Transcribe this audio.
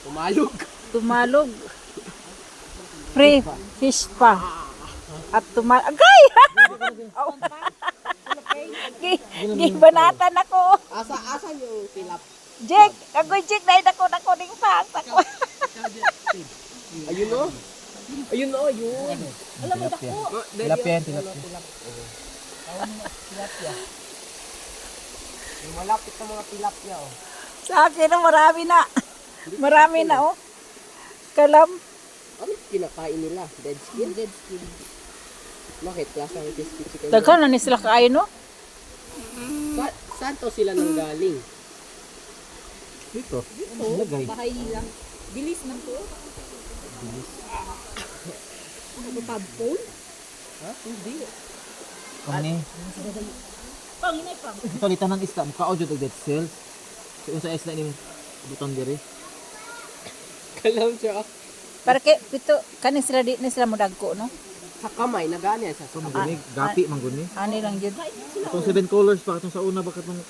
Tumalog. Tumalog. Free fish pa. At agay! Gibanatan ako. Asa yung tilap? Jake, agoy Jake, dahil ako ning pang. Ayun o. Ayun o, yun. Alam mo dako. Tilapia. Yung malapit na mga tilapia o. Sa akin na marami na. Marami na oh. Kalam. Ano kinakain nila? Dead skin? Dead skin. Bakit? Lasa ng crispy chicken. Daghan na ni sila kain no? Saan to sila nang galing? Dito. Lagay. Bahay nila. Bilis man to. Ano pa phone? Ha? Hindi. Kani. Panginay pang. Palitan ng isda. Mukha jud og dead cells. So sa isda ni butang diri. Kalam siya. Para kay pito kanin sila di ni sila mo dagko no? Sa kamay, nagani yan sa So mangguni, gapi mangguni. Ani lang jud. Itong 7 colors pa katong sa una bakit nung